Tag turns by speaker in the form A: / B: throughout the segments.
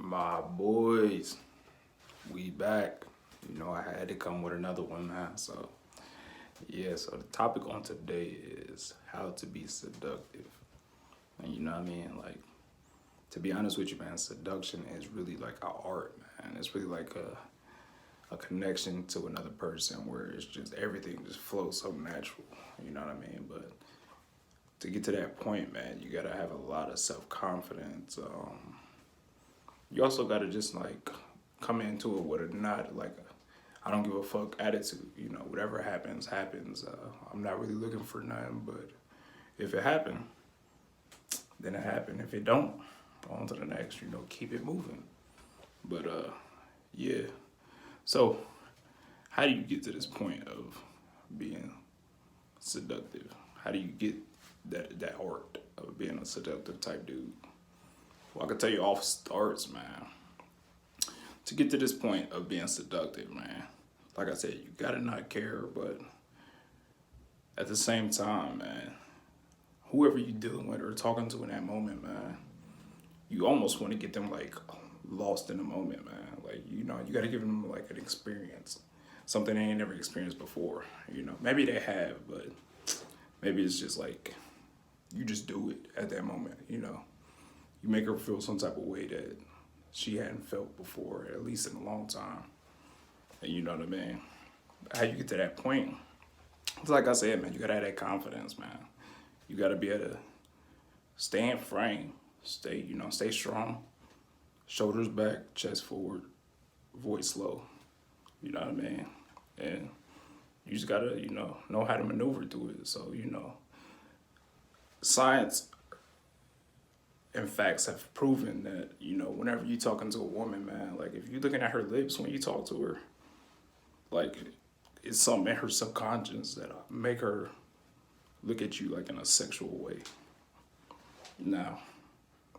A: My boys, we back. I had to come with another one, man. So, yeah, so the topic on today is how to be seductive. And you know what I mean? Like, to be honest with you, man, seduction is really like an art, man. It's really like a connection to another person where it's just everything just flows so natural. You know what I mean? But to get to that point, man, you gotta have a lot of self confidence. You also gotta just like come into it with a not like I don't give a fuck attitude. Whatever happens, happens. I'm not really looking for nothing, but if it happened, then it happened. If it don't, on to the next. Keep it moving. But yeah. So, how do you get to this point of being seductive? How do you get that art of being a seductive type dude? Well, I can tell you off starts, man. To get to this point of being seductive, man, like I said, you gotta not care, but at the same time, man, whoever you dealing with or talking to in that moment, man, you almost want to get them like lost in the moment, man. Like, you gotta give them like an experience, something they ain't never experienced before. Maybe they have, but maybe it's just like you just do it at that moment. You make her feel some type of way that she hadn't felt before, at least in a long time. And you know what I mean? How you get to that point? It's like I said, man, you gotta have that confidence, man. You gotta be able to stay in frame, stay strong, shoulders back, chest forward, voice low. You know what I mean? And you just gotta, know how to maneuver through it. So, science and facts have proven that, whenever you talking to a woman, man, like if you're looking at her lips when you talk to her, like it's something in her subconscious that make her look at you like in a sexual way. Now,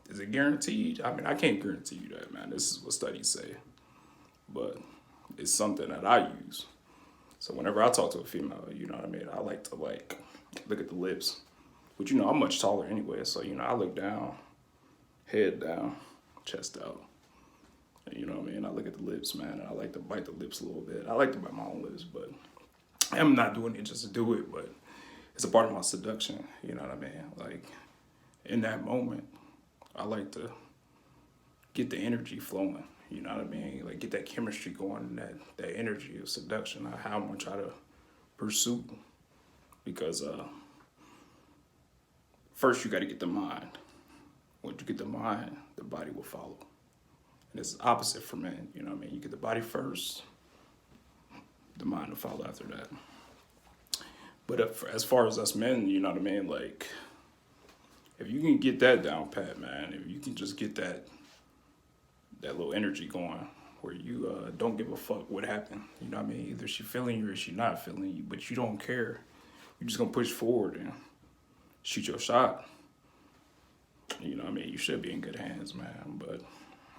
A: is it guaranteed? I mean, I can't guarantee you that, man. This is what studies say. But it's something that I use. So whenever I talk to a female, you know what I mean? I like to like look at the lips. But I'm much taller anyway, so I look down, head down, chest out. And you know what I mean? I look at the lips, man, and I like to bite the lips a little bit. I like to bite my own lips, but I'm not doing it just to do it, but it's a part of my seduction, you know what I mean? Like, in that moment, I like to get the energy flowing, you know what I mean? Like, get that chemistry going, that energy of seduction, how I'm gonna try to pursue. Because first you gotta get the mind. Once you get the mind, the body will follow. And it's opposite for men, you know what I mean? You get the body first, the mind will follow after that. But as far as us men, you know what I mean? Like, if you can get that down pat, man, if you can just get that little energy going where you don't give a fuck what happened, you know what I mean? Either she feeling you or she not feeling you, but you don't care. You're just gonna push forward and shoot your shot. You know what I mean? You should be in good hands, man. But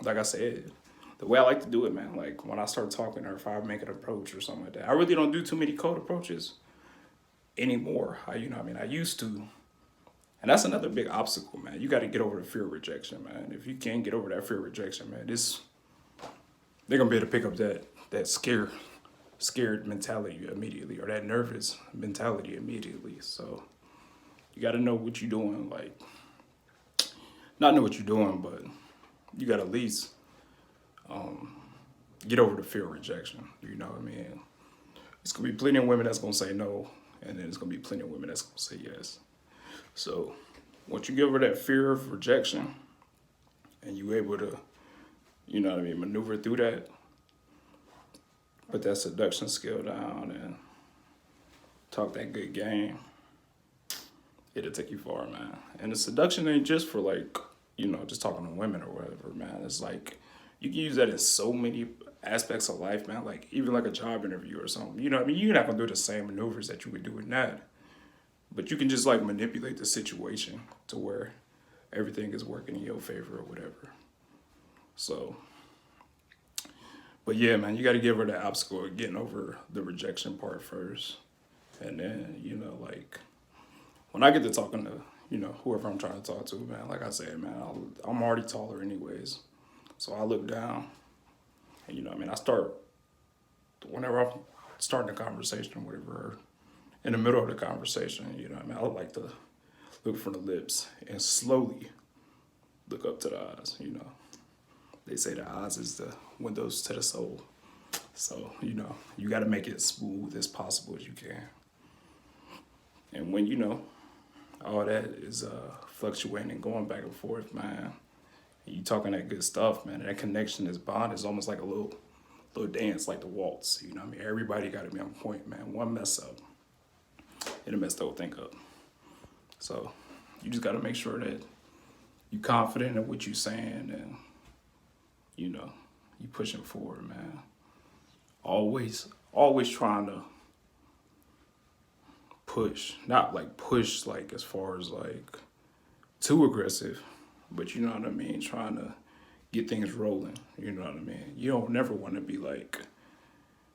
A: like I said, the way I like to do it, man, like when I start talking or if I make an approach or something like that, I really don't do too many cold approaches anymore. I used to. And that's another big obstacle, man. You got to get over the fear of rejection, man. If you can't get over that fear of rejection, man, they're going to be able to pick up that scared mentality immediately or that nervous mentality immediately. So you got to know what you're doing, like, not know what you're doing, but you got to at least get over the fear of rejection. You know what I mean? It's going to be plenty of women that's going to say no, and then there's going to be plenty of women that's going to say yes. So once you get over that fear of rejection and you able to, maneuver through that, put that seduction skill down and talk that good game, it'll take you far, man. And the seduction ain't just for like, just talking to women or whatever, man. It's like you can use that in so many aspects of life, man. Like even like a job interview or something. You know what I mean? You're not gonna do the same maneuvers that you would do in that. But you can just like manipulate the situation to where everything is working in your favor or whatever. So, but yeah, man, you got to give her that obstacle of getting over the rejection part first. And then, like when I get to talking to, whoever I'm trying to talk to, man, like I said, man, I'm already taller anyways. So I look down, and you know what I mean, I start, whenever I'm starting a conversation or whatever, in the middle of the conversation, you know what I mean, I like to look from the lips and slowly look up to the eyes, you know. They say the eyes is the windows to the soul. So, you know, you got to make it smooth as possible as you can. And when, you know, all that is fluctuating and going back and forth, man, and you talking that good stuff, man, that connection, is bond is almost like a little dance, like the waltz, you know what I mean? Everybody got to be on point, man. One mess up, it'll mess the whole thing up. So you just got to make sure that you confident in what you're saying, and, you know, you pushing forward, man. Always trying to push, not like push like as far as like too aggressive, but you know what I mean, trying to get things rolling, you know what I mean. You don't never want to be like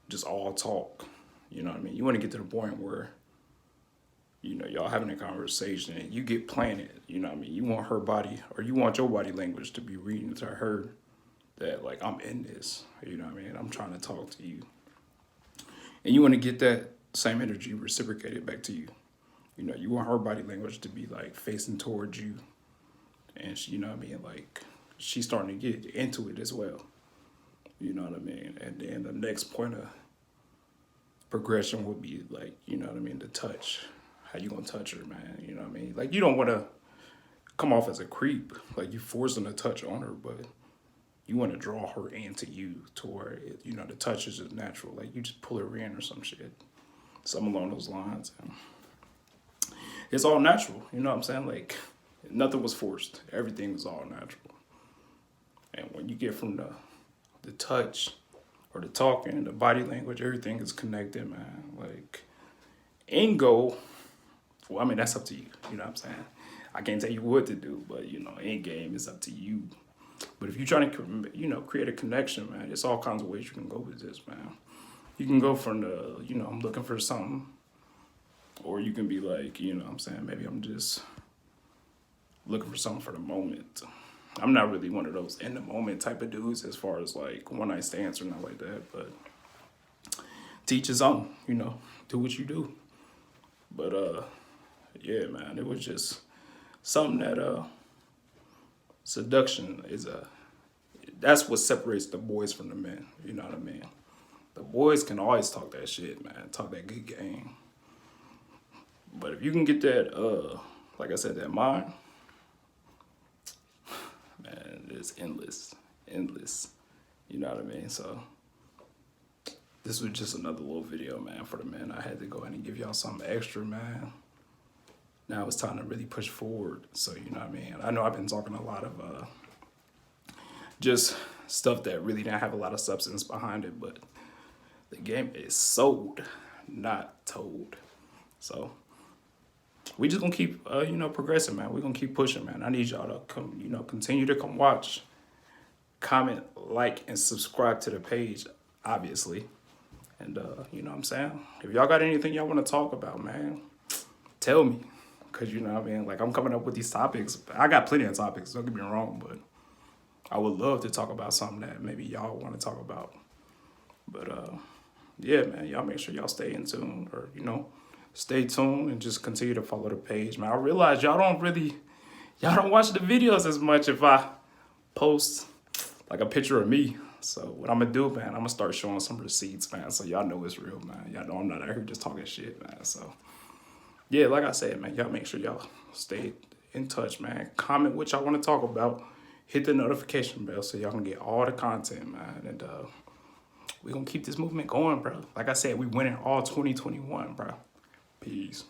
A: just all talk, you know what I mean. You want to get to the point where, you know, y'all having a conversation and you get planted, you know what I mean. You want her body, or you want your body language to be reading to her that like, I'm in this, you know what I mean, I'm trying to talk to you. And you want to get that same energy reciprocated back to you. You know, you want her body language to be like facing towards you. And she, you know what I mean, like she's starting to get into it as well. You know what I mean? And then the next point of progression would be like, you know what I mean, the touch. How you gonna touch her, man? You know what I mean? Like, you don't want to come off as a creep, like you forcing a touch on her, but you want to draw her into you to where, it, you know, the touch is just natural. Like you just pull her in or some shit, something along those lines. And it's all natural, you know what I'm saying? Like nothing was forced. Everything was all natural. And when you get from the touch or the talking, the body language, everything is connected, man. Like end goal, well, I mean, that's up to you. You know what I'm saying? I can't tell you what to do, but you know, end game is up to you. But if you're trying to, you know, create a connection, man, there's all kinds of ways you can go with this, man. You can go from the, you know, I'm looking for something. Or you can be like, you know what I'm saying, maybe I'm just looking for something for the moment. I'm not really one of those in the moment type of dudes as far as like one night stands or not like that. But teach his own, you know, do what you do. But yeah, man, it was just something that seduction is that's what separates the boys from the men. You know what I mean? The boys can always talk that shit, man, talk that good game. But if you can get that, like I said, that mind, man, it's endless. You know what I mean? So this was just another little video, man, for the men. I had to go ahead and give y'all something extra, man. Now it's time to really push forward. So, you know what I mean? I know I've been talking a lot of just stuff that really didn't have a lot of substance behind it, but the game is sold, not told. So we just gonna keep, you know, progressing, man. We're gonna keep pushing, man. I need y'all to come, you know, continue to come watch, comment, like, and subscribe to the page, obviously. And, you know what I'm saying? If y'all got anything y'all want to talk about, man, tell me. Because, you know what I mean? Like, I'm coming up with these topics. I got plenty of topics, don't get me wrong, but I would love to talk about something that maybe y'all want to talk about. But, yeah, man, y'all make sure y'all stay in tune, or, you know, stay tuned and just continue to follow the page, man. I realize y'all don't watch the videos as much if I post like a picture of me. So what I'm gonna do, man, I'm gonna start showing some receipts, man, so y'all know it's real, man. Y'all know I'm not out here just talking shit, man. So yeah, like I said, man, y'all make sure y'all stay in touch, man. Comment what y'all want to talk about. Hit the notification bell so y'all can get all the content, man. And we're gonna keep this movement going, bro. Like I said, we winning all 2021, bro. Peace.